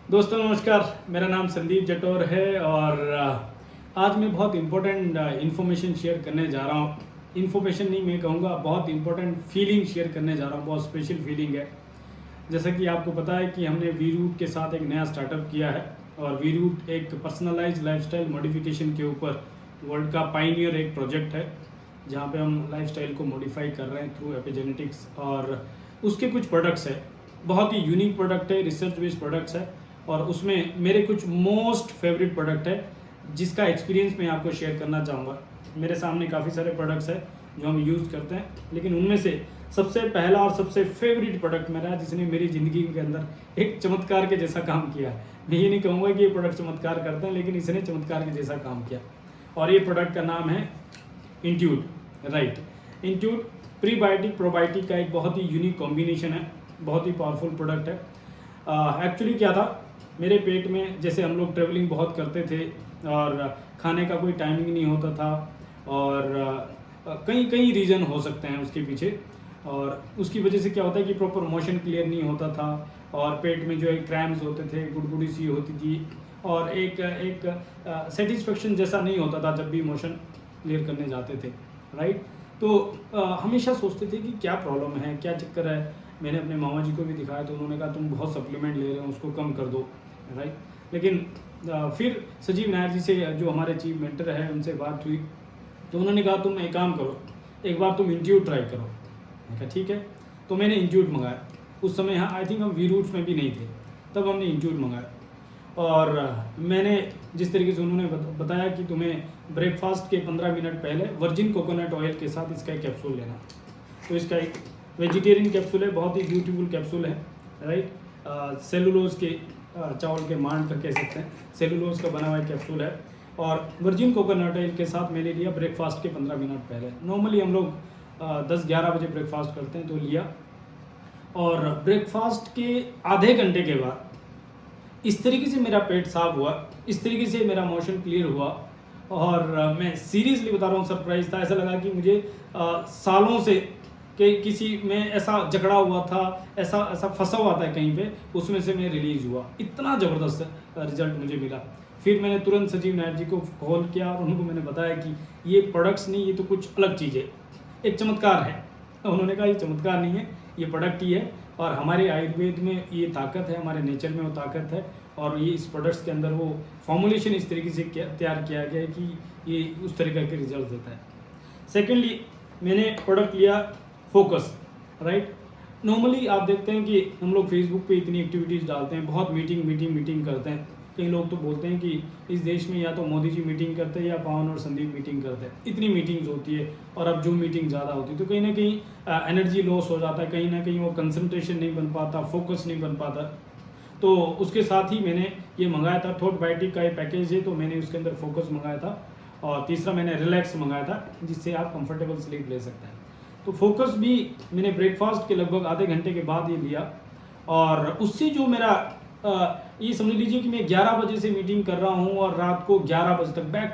दोस्तों नमस्कार, मेरा नाम संदीप जटौर है और आज मैं बहुत इम्पोर्टेंट इन्फॉर्मेशन शेयर करने जा रहा हूँ। इन्फॉर्मेशन नहीं, मैं कहूँगा बहुत इम्पोर्टेंट फीलिंग शेयर करने जा रहा हूँ। बहुत स्पेशल फीलिंग है। जैसा कि आपको पता है कि हमने वी रूट के साथ एक नया स्टार्टअप किया है और वी रूट एक पर्सनलाइज लाइफस्टाइल मॉडिफिकेशन के ऊपर वर्ल्ड का पाइनियर एक प्रोजेक्ट है, जहाँ पे हम लाइफस्टाइल को मॉडिफाई कर रहे हैं थ्रू एपिजेनेटिक्स। और उसके कुछ प्रोडक्ट्स है, बहुत ही यूनिक प्रोडक्ट है, रिसर्च बेस्ड प्रोडक्ट्स है और उसमें मेरे कुछ मोस्ट फेवरेट प्रोडक्ट है जिसका एक्सपीरियंस मैं आपको शेयर करना चाहूँगा। मेरे सामने काफ़ी सारे प्रोडक्ट्स हैं जो हम यूज़ करते हैं, लेकिन उनमें से सबसे पहला और सबसे फेवरेट प्रोडक्ट मेरा है जिसने मेरी ज़िंदगी के अंदर एक चमत्कार के जैसा काम किया। मैं ये नहीं कहूँगा कि ये प्रोडक्ट चमत्कार करते हैं, लेकिन इसने चमत्कार के जैसा काम किया और ये प्रोडक्ट का नाम है Intuit. Right, Intuit prebiotic probiotic का एक बहुत ही यूनिक कॉम्बिनेशन है, बहुत ही पावरफुल प्रोडक्ट है। एक्चुअली क्या था, मेरे पेट में, जैसे हम लोग ट्रेवलिंग बहुत करते थे और खाने का कोई टाइमिंग नहीं होता था और कई कई रीज़न हो सकते हैं उसके पीछे, और उसकी वजह से क्या होता है कि प्रॉपर मोशन क्लियर नहीं होता था और पेट में जो है क्रैम्स होते थे, गुड़गुड़ी सी होती थी और एक एक सेटिस्फेक्शन जैसा नहीं होता था जब भी मोशन क्लियर करने जाते थे। राइट, तो हमेशा सोचते थे कि क्या प्रॉब्लम है, क्या चक्कर है। मैंने अपने मामा जी को भी दिखाया तो उन्होंने कहा तुम बहुत सप्लीमेंट ले रहे हो, उसको कम कर दो। राइट, लेकिन फिर सजीव नायर जी से, जो हमारे चीफ मेंटर है, उनसे बात हुई तो उन्होंने कहा तुम एक काम करो, एक बार तुम इंट्यूट ट्राई करो। मैंने कहा ठीक है, तो मैंने इंट्यूट मंगाया। उस समय हाँ, आई थिंक हम वी रूट्स में भी नहीं थे, तब हमने इंट्यूट मंगाया और मैंने जिस तरीके से उन्होंने बताया कि तुम्हें ब्रेकफास्ट के 15 मिनट पहले वर्जिन कोकोनट ऑयल के साथ इसका एक कैप्सूल लेना। तो इसका एक वेजिटेरियन कैप्सूल है, बहुत ही ब्यूटीफुल कैप्सूल है। राइट, सेलुलोज के चावल के मांड का कह सकते हैं, सेलुलोज का बना हुआ कैप्सूल है और वर्जिन कोकोनट ऑयल के साथ मैंने लिया ब्रेकफास्ट के 15 मिनट पहले। नॉर्मली हम लोग 10-11 बजे ब्रेकफास्ट करते हैं, तो लिया और ब्रेकफास्ट के आधे घंटे के बाद इस तरीके से मेरा पेट साफ हुआ, इस तरीके से मेरा मोशन क्लियर हुआ और मैं सीरियसली बता रहा हूँ, सरप्राइज था। ऐसा लगा कि मुझे सालों से कि किसी में ऐसा जकड़ा हुआ था, ऐसा ऐसा फंसा हुआ था कहीं पे, उसमें से मैं रिलीज़ हुआ। इतना ज़बरदस्त रिजल्ट मुझे मिला। फिर मैंने तुरंत सजीव नायर जी को कॉल किया और उनको मैंने बताया कि ये प्रोडक्ट्स नहीं, ये तो कुछ अलग चीज़ है, एक चमत्कार है। उन्होंने कहा ये चमत्कार नहीं है, ये प्रोडक्ट ही है और हमारे आयुर्वेद में ये ताकत है, हमारे नेचर में वो ताकत है और ये इस प्रोडक्ट्स के अंदर वो फॉर्मुलेशन इस तरीके से तैयार किया गया है कि ये उस तरीके के रिजल्ट देता है। सेकेंडली, मैंने प्रोडक्ट लिया फोकस। राइट, नॉर्मली आप देखते हैं कि हम लोग फेसबुक पे इतनी एक्टिविटीज़ डालते हैं, बहुत मीटिंग करते हैं। कई लोग तो बोलते हैं कि इस देश में या तो मोदी जी मीटिंग करते हैं या पवन और संदीप मीटिंग करते हैं। इतनी मीटिंग्स होती है और अब जूम मीटिंग ज़्यादा होती है, तो कहीं ना कहीं एनर्जी लॉस हो जाता है, कहीं ना कहीं वो कंसंट्रेशन नहीं बन पाता, फोकस नहीं बन पाता। तो उसके साथ ही मैंने ये मंगाया था, थॉट बायोटिक का ये पैकेज है, तो मैंने उसके अंदर फोकस मंगाया था और तीसरा मैंने रिलैक्स मंगाया था, जिससे आप कंफर्टेबल स्लीप ले सकते हैं। तो फोकस भी मैंने ब्रेकफास्ट के लगभग आधे घंटे के बाद ये लिया और उससे जो मेरा ये समझ लीजिए कि मैं 11 बजे से मीटिंग कर रहा हूँ और रात को 11 बजे तक बैक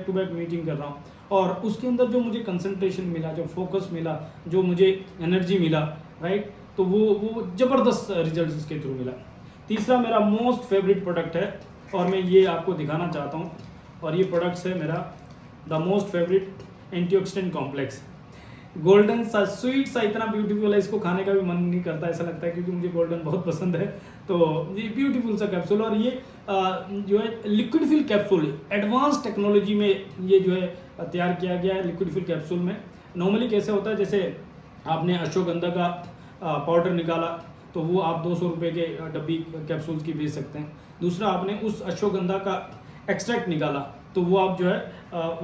टू बैक मीटिंग कर रहा हूँ और उसके अंदर जो मुझे कंसंट्रेशन मिला, जो फोकस मिला, जो मुझे एनर्जी मिला, राइट, तो वो ज़बरदस्त रिजल्ट इसके थ्रू मिला। तीसरा मेरा मोस्ट फेवरेट प्रोडक्ट है और मैं ये आपको दिखाना चाहता हूँ और ये प्रोडक्ट्स है मेरा the most favourite antioxidant complex. Golden सा स्वीट सा इतना ब्यूटीफुल है, इसको खाने का भी मन नहीं करता, ऐसा लगता है, क्योंकि मुझे गोल्डन बहुत पसंद है। तो ये ब्यूटीफुल सा कैप्सूल और ये जो है liquid fill capsule, advance technology में ये जो है तैयार किया गया है। लिक्विड फिल कैप्सूल में नॉर्मली कैसे होता है, जैसे आपने अश्वगंधा का पाउडर निकाला तो वो आप 200 रुपये के डब्बी कैप्सूल्स की बेच सकते हैं। दूसरा, आपने उस अश्वगंधा का एक्सट्रैक्ट निकाला तो वो आप जो है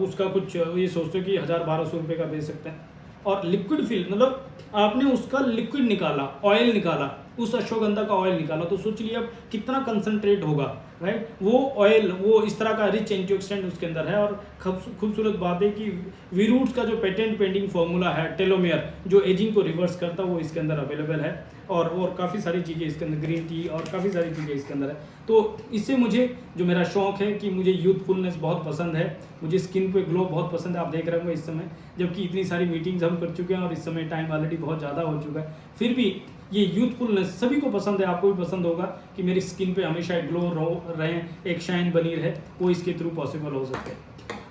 उसका कुछ ये सोचते हो कि 1000-1200 रुपये का बेच सकते हैं। और लिक्विड फिल मतलब आपने उसका लिक्विड निकाला, ऑयल निकाला, उस अश्वगंधा का ऑयल निकाला, तो सोच लिया अब कितना कंसंट्रेट होगा। राइट, वो ऑयल, वो इस तरह का रिच एंटीऑक्सीडेंट उसके अंदर है। और खूबसूरत बात है कि वी रूट्स का जो पेटेंट पेंडिंग फॉर्मूला है टेलोमेयर, जो एजिंग को रिवर्स करता है, वो इसके अंदर अवेलेबल है और काफ़ी सारी चीज़ें इसके अंदर, ग्रीन टी और काफ़ी सारी चीज़ें इसके अंदर है। तो इससे मुझे जो मेरा शौक़ है कि मुझे यूथफुलनेस बहुत पसंद है, मुझे स्किन पे ग्लो बहुत पसंद है। आप देख रहे होंगे इस समय, जबकि इतनी सारी मीटिंग्स हम कर चुके हैं और इस समय टाइम ऑलरेडी बहुत ज़्यादा हो चुका है, फिर भी ये यूथफुलनेस सभी को पसंद है, आपको भी पसंद होगा कि मेरी स्किन पे हमेशा एक ग्लो रहे, एक शाइन बनी रहे, वो इसके थ्रू पॉसिबल हो सकते हैं।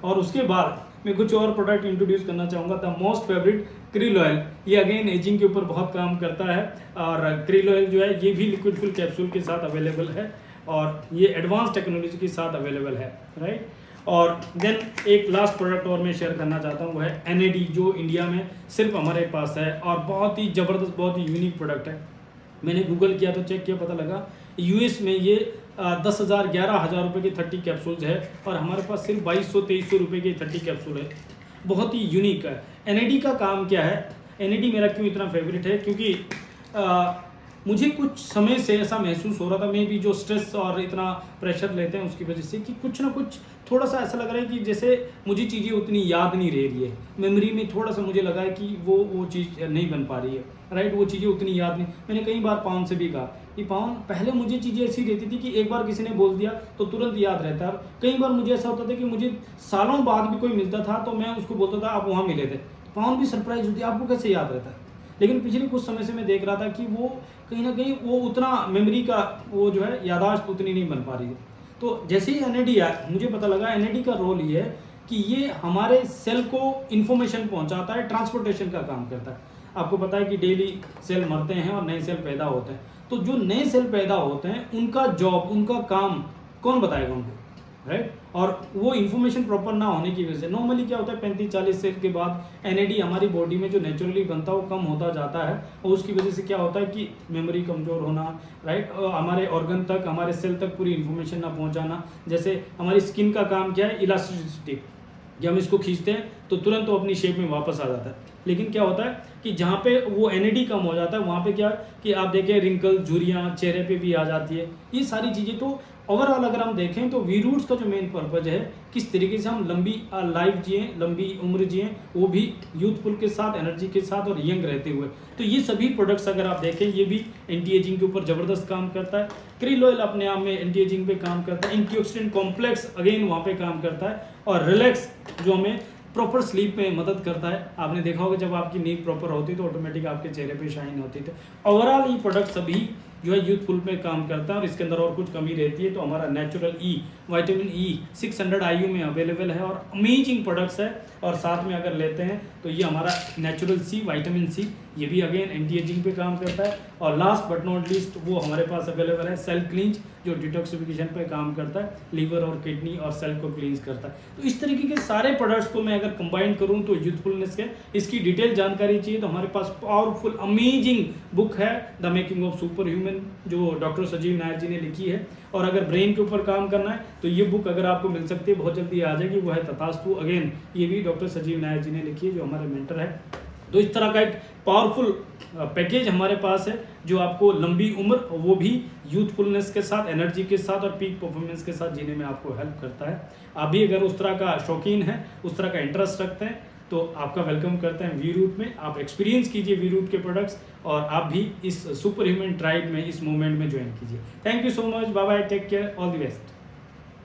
और उसके बाद मैं कुछ और प्रोडक्ट इंट्रोड्यूस करना चाहूँगा। The most favourite krill oil, ये अगेन एजिंग के ऊपर बहुत काम करता है। और क्रिल ऑयल जो है ये भी लिक्विड फुल कैप्सूल के साथ अवेलेबल है और ये एडवांस टेक्नोलॉजी के साथ अवेलेबल है, राइट। और देन एक लास्ट प्रोडक्ट और मैं शेयर करना चाहता हूँ, वो है NAD, जो इंडिया में सिर्फ हमारे पास है और बहुत ही ज़बरदस्त, बहुत ही यूनिक प्रोडक्ट है। मैंने गूगल किया तो चेक किया, पता लगा US में ये 10,000 11,000 रुपये की 30 कैप्सूल्स है और हमारे पास सिर्फ 2200-2300 रुपये की 30 कैप्सूल है। बहुत ही यूनिक है। NAD का काम क्या है, NAD मेरा क्यों इतना फेवरेट है, क्योंकि मुझे कुछ समय से ऐसा महसूस हो रहा था, मैं भी जो स्ट्रेस और इतना प्रेशर लेते हैं उसकी वजह से, कि कुछ ना कुछ थोड़ा सा ऐसा लग रहा है कि जैसे मुझे चीज़ें उतनी याद नहीं रह रही है, मेमोरी में थोड़ा सा मुझे लगा है कि वो चीज़ नहीं बन पा रही है, राइट। वो चीज़ें उतनी याद नहीं। मैंने कई बार पावन से भी कहा कि पावन, पहले मुझे चीज़ें ऐसी रहती थी कि एक बार किसी ने बोल दिया तो तुरंत याद रहता है। कई बार मुझे ऐसा होता था कि मुझे सालों बाद भी कोई मिलता था तो मैं उसको बोलता था आप वहाँ मिले थे, पावन भी सरप्राइज होती, आपको कैसे याद रहता है। लेकिन पिछले कुछ समय से मैं देख रहा था कि वो कहीं ना कहीं वो उतना मेमोरी का वो जो है यादाश्त उतनी नहीं बन पा रही है। तो जैसे ही NAD आया, मुझे पता लगा NAD का रोल ये है कि ये हमारे सेल को इन्फॉर्मेशन पहुंचाता है, ट्रांसपोर्टेशन का काम करता है। आपको पता है कि डेली सेल मरते हैं और नए सेल पैदा होते हैं, तो जो नए सेल पैदा होते हैं उनका जॉब, उनका काम कौन बताएगा उनको, राइट। और वो इन्फॉर्मेशन प्रॉपर ना होने की वजह से नॉर्मली क्या होता है, 35-40 सेल के बाद NAD हमारी बॉडी में जो नेचुरली बनता है वो कम होता जाता है और उसकी वजह से क्या होता है कि मेमोरी कमज़ोर होना, राइट, हमारे ऑर्गन तक, हमारे सेल तक पूरी इन्फॉर्मेशन ना पहुंचाना। जैसे हमारी स्किन का काम क्या है, इलास्टिसिटी, जब हम इसको खींचते हैं तो तुरंत वो अपनी शेप में वापस आ जाता है। लेकिन क्या होता है कि जहाँ पे वो NAD कम हो जाता है वहाँ पे क्या कि आप देखें रिंकल, झुर्रियाँ चेहरे पे भी आ जाती है, ये सारी चीज़ें। तो ओवरऑल अगर हम देखें तो वी रूट्स का जो मेन पर्पज है, किस तरीके से हम लंबी लाइफ जिए, लंबी उम्र जिए, वो भी यूथफुल के साथ, एनर्जी के साथ और यंग रहते हुए। तो ये सभी प्रोडक्ट्स अगर आप देखें ये भी एंटी एजिंग के ऊपर ज़बरदस्त काम करता है। क्रिल ऑयल अपने आप में एंटी एजिंग पे काम करता है। एंटीऑक्सीडेंट कॉम्प्लेक्स अगेन वहाँ पे काम करता है और रिलैक्स जो हमें प्रॉपर स्लीप में मदद करता है। आपने देखा होगा जब आपकी नींद प्रॉपर होती है तो ऑटोमेटिक आपके चेहरे पे शाइन होती है। ओवरऑल ये प्रोडक्ट सभी जो है यूथफुल में काम करता है और इसके अंदर और कुछ कमी रहती है तो हमारा नेचुरल विटामिन E 600 IU में अवेलेबल है और अमेजिंग प्रोडक्ट्स है। और साथ में अगर लेते हैं तो ये हमारा नेचुरल C विटामिन C, ये भी अगेन एंटी एजिंग पे काम करता है। और लास्ट बट नॉट लीस्ट वो हमारे पास अवेलेबल है सेल क्लींज, जो डिटॉक्सिफिकेशन पे काम करता है, लीवर और किडनी और सेल को क्लींस करता है। तो इस तरीके के सारे प्रोडक्ट्स को मैं अगर कंबाइन करूँ तो यूथफुलनेस के इसकी डिटेल जानकारी चाहिए तो हमारे पास पावरफुल अमेजिंग बुक है the making of super human, जो डॉक्टर सजीव नायर जी ने लिखी है। और अगर ब्रेन के ऊपर काम करना है तो ये बुक अगर आपको मिल सकती है, बहुत जल्दी आ जाएगी, वो है तथास्तु। अगेन ये भी डॉक्टर सजीव नायर जी ने लिखी है जो हमारे मेंटर है। तो इस तरह का एक पावरफुल पैकेज हमारे पास है जो आपको लंबी उम्र, वो भी यूथफुलनेस के साथ, एनर्जी के साथ और पीक परफॉर्मेंस के साथ जीने में आपको हेल्प करता है। आप भी अगर उस तरह का शौकीन है, उस तरह का इंटरेस्ट रखते हैं तो आपका वेलकम करते हैं वी रूट में। आप एक्सपीरियंस कीजिए वी रूट के प्रोडक्ट्स और आप भी इस सुपर ह्यूमन ट्राइब में, इस मूवमेंट में ज्वाइन कीजिए। Thank you so much, bye bye, take care, all the best.